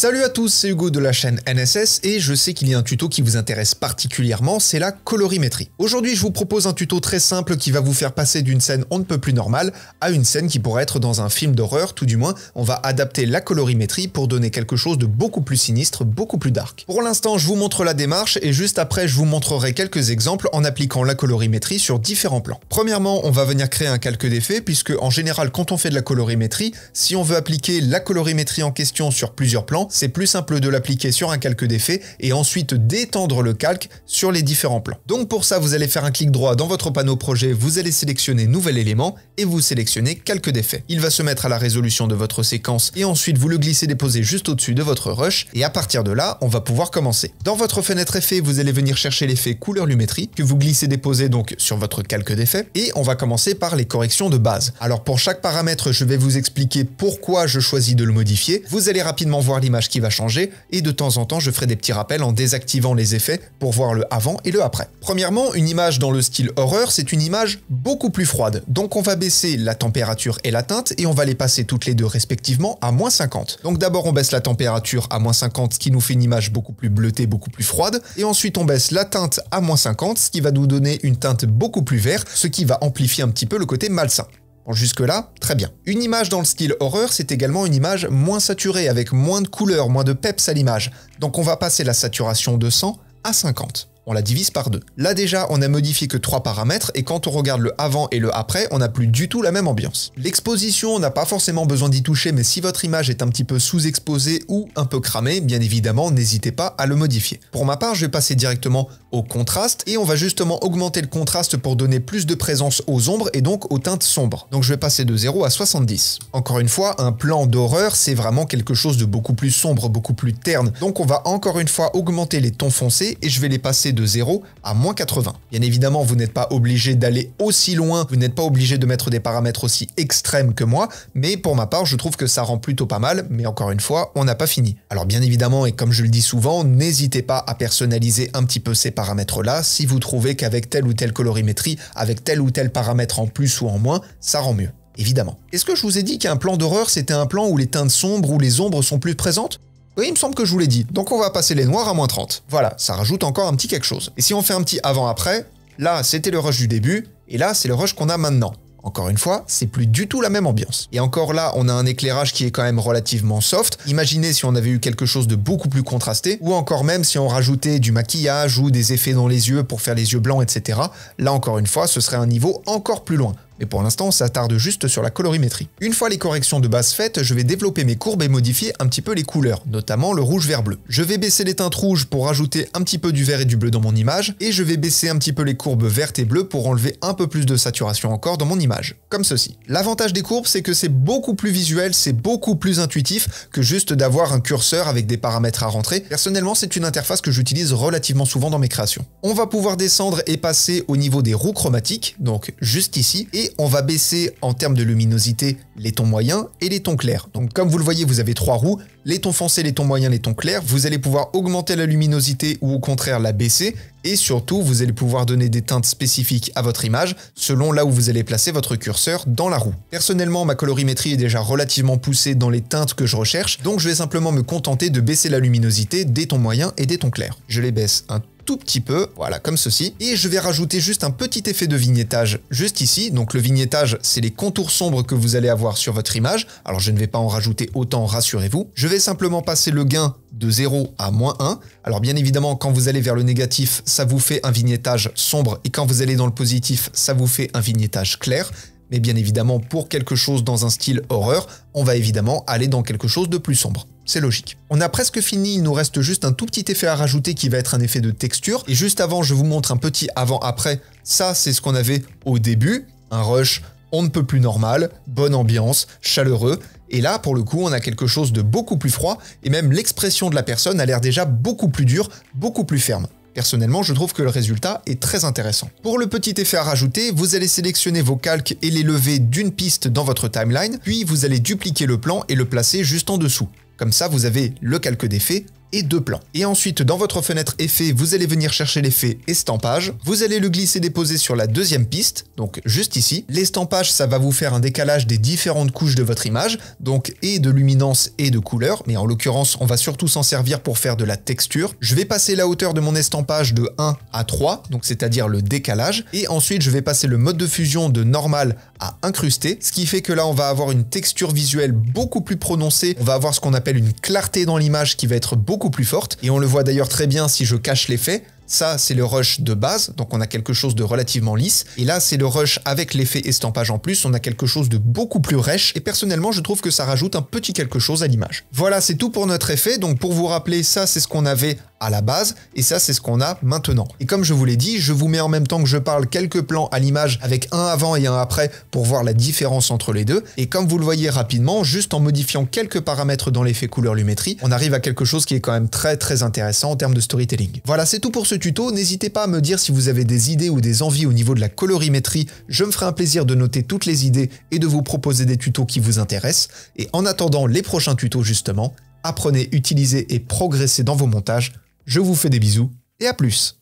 Salut à tous, c'est Hugo de la chaîne NSS et je sais qu'il y a un tuto qui vous intéresse particulièrement, c'est la colorimétrie. Aujourd'hui, je vous propose un tuto très simple qui va vous faire passer d'une scène on ne peut plus normale à une scène qui pourrait être dans un film d'horreur, tout du moins, on va adapter la colorimétrie pour donner quelque chose de beaucoup plus sinistre, beaucoup plus dark. Pour l'instant, je vous montre la démarche et juste après, je vous montrerai quelques exemples en appliquant la colorimétrie sur différents plans. Premièrement, on va venir créer un calque d'effet puisque en général, quand on fait de la colorimétrie, si on veut appliquer la colorimétrie en question sur plusieurs plans, c'est plus simple de l'appliquer sur un calque d'effet et ensuite d'étendre le calque sur les différents plans. Donc pour ça, vous allez faire un clic droit dans votre panneau projet, vous allez sélectionner nouvel élément et vous sélectionnez calque d'effet. Il va se mettre à la résolution de votre séquence et ensuite vous le glissez déposez juste au-dessus de votre rush et à partir de là, on va pouvoir commencer. Dans votre fenêtre effet, vous allez venir chercher l'effet couleur lumétrie que vous glissez déposez donc sur votre calque d'effet et on va commencer par les corrections de base. Alors pour chaque paramètre, je vais vous expliquer pourquoi je choisis de le modifier. Vous allez rapidement voir l'image qui va changer et de temps en temps je ferai des petits rappels en désactivant les effets pour voir le avant et le après. Premièrement, une image dans le style horreur, c'est une image beaucoup plus froide. Donc on va baisser la température et la teinte et on va les passer toutes les deux respectivement à -50. Donc d'abord on baisse la température à -50, ce qui nous fait une image beaucoup plus bleutée, beaucoup plus froide. Et ensuite on baisse la teinte à -50, ce qui va nous donner une teinte beaucoup plus verte, ce qui va amplifier un petit peu le côté malsain. Bon, jusque-là, très bien. Une image dans le style horreur, c'est également une image moins saturée, avec moins de couleurs, moins de peps à l'image. Donc on va passer la saturation de 100 à 50. On la divise par 2. Là déjà, on a modifié que 3 paramètres et quand on regarde le avant et le après, on n'a plus du tout la même ambiance. L'exposition, on n'a pas forcément besoin d'y toucher, mais si votre image est un petit peu sous-exposée ou un peu cramée, bien évidemment, n'hésitez pas à le modifier. Pour ma part, je vais passer directement au contraste et on va justement augmenter le contraste pour donner plus de présence aux ombres et donc aux teintes sombres. Donc je vais passer de 0 à 70. Encore une fois, un plan d'horreur, c'est vraiment quelque chose de beaucoup plus sombre, beaucoup plus terne. Donc on va encore une fois augmenter les tons foncés et je vais les passer de 0 à -80. Bien évidemment, vous n'êtes pas obligé d'aller aussi loin, vous n'êtes pas obligé de mettre des paramètres aussi extrêmes que moi, mais pour ma part, je trouve que ça rend plutôt pas mal, mais encore une fois, on n'a pas fini. Alors bien évidemment, et comme je le dis souvent, n'hésitez pas à personnaliser un petit peu ces paramètres-là si vous trouvez qu'avec telle ou telle colorimétrie, avec tel ou tel paramètre en plus ou en moins, ça rend mieux, évidemment. Est-ce que je vous ai dit qu'un plan d'horreur, c'était un plan où les teintes sombres ou les ombres sont plus présentes ? Oui, il me semble que je vous l'ai dit. Donc on va passer les noirs à -30. Voilà, ça rajoute encore un petit quelque chose. Et si on fait un petit avant-après, là c'était le rush du début, et là c'est le rush qu'on a maintenant. Encore une fois, c'est plus du tout la même ambiance. Et encore là, on a un éclairage qui est quand même relativement soft. Imaginez si on avait eu quelque chose de beaucoup plus contrasté, ou encore même si on rajoutait du maquillage ou des effets dans les yeux pour faire les yeux blancs, etc. Là encore une fois, ce serait un niveau encore plus loin. Mais pour l'instant, on s'attarde juste sur la colorimétrie. Une fois les corrections de base faites, je vais développer mes courbes et modifier un petit peu les couleurs, notamment le rouge vert bleu. Je vais baisser les teintes rouges pour rajouter un petit peu du vert et du bleu dans mon image, et je vais baisser un petit peu les courbes vertes et bleues pour enlever un peu plus de saturation encore dans mon image, comme ceci. L'avantage des courbes, c'est que c'est beaucoup plus visuel, c'est beaucoup plus intuitif que juste d'avoir un curseur avec des paramètres à rentrer. Personnellement, c'est une interface que j'utilise relativement souvent dans mes créations. On va pouvoir descendre et passer au niveau des roues chromatiques, donc juste ici, et on va baisser en termes de luminosité les tons moyens et les tons clairs. Donc comme vous le voyez, vous avez 3 roues, les tons foncés, les tons moyens, les tons clairs. Vous allez pouvoir augmenter la luminosité ou au contraire la baisser. Et surtout, vous allez pouvoir donner des teintes spécifiques à votre image selon là où vous allez placer votre curseur dans la roue. Personnellement, ma colorimétrie est déjà relativement poussée dans les teintes que je recherche, donc je vais simplement me contenter de baisser la luminosité des tons moyens et des tons clairs. Je les baisse un tout petit peu, voilà, comme ceci. Et je vais rajouter juste un petit effet de vignettage juste ici. Donc le vignettage, c'est les contours sombres que vous allez avoir sur votre image. Alors je ne vais pas en rajouter autant, rassurez-vous. Je vais simplement passer le gain de 0 à -1. Alors bien évidemment, quand vous allez vers le négatif, ça vous fait un vignettage sombre. Et quand vous allez dans le positif, ça vous fait un vignettage clair. Mais bien évidemment, pour quelque chose dans un style horreur, on va évidemment aller dans quelque chose de plus sombre. C'est logique. On a presque fini, il nous reste juste un tout petit effet à rajouter qui va être un effet de texture. Et juste avant, je vous montre un petit avant-après. Ça, c'est ce qu'on avait au début, un rush on ne peut plus normal, bonne ambiance, chaleureux. Et là, pour le coup, on a quelque chose de beaucoup plus froid et même l'expression de la personne a l'air déjà beaucoup plus dure, beaucoup plus ferme. Personnellement, je trouve que le résultat est très intéressant. Pour le petit effet à rajouter, vous allez sélectionner vos calques et les lever d'une piste dans votre timeline, puis vous allez dupliquer le plan et le placer juste en dessous. Comme ça, vous avez le calque d'effet et 2 plans. Et ensuite, dans votre fenêtre effet, vous allez venir chercher l'effet estampage. Vous allez le glisser-déposer sur la deuxième piste, donc juste ici. L'estampage, ça va vous faire un décalage des différentes couches de votre image, donc et de luminance et de couleur, mais en l'occurrence, on va surtout s'en servir pour faire de la texture. Je vais passer la hauteur de mon estampage de 1 à 3, donc c'est-à-dire le décalage, et ensuite je vais passer le mode de fusion de normal à incrusté, ce qui fait que là on va avoir une texture visuelle beaucoup plus prononcée, on va avoir ce qu'on appelle une clarté dans l'image qui va être beaucoup plus forte, et on le voit d'ailleurs très bien si je cache l'effet. Ça, c'est le rush de base, donc on a quelque chose de relativement lisse. Et là, c'est le rush avec l'effet estampage en plus, on a quelque chose de beaucoup plus rêche. Et personnellement, je trouve que ça rajoute un petit quelque chose à l'image. Voilà, c'est tout pour notre effet. Donc pour vous rappeler, ça, c'est ce qu'on avait à la base, et ça, c'est ce qu'on a maintenant. Et comme je vous l'ai dit, je vous mets en même temps que je parle quelques plans à l'image avec un avant et un après pour voir la différence entre les deux. Et comme vous le voyez rapidement, juste en modifiant quelques paramètres dans l'effet couleur lumétrie, on arrive à quelque chose qui est quand même très intéressant en termes de storytelling. Voilà, c'est tout pour ce tuto. N'hésitez pas à me dire si vous avez des idées ou des envies au niveau de la colorimétrie. Je me ferai un plaisir de noter toutes les idées et de vous proposer des tutos qui vous intéressent. Et en attendant les prochains tutos justement, apprenez, utilisez et progressez dans vos montages. Je vous fais des bisous et à plus.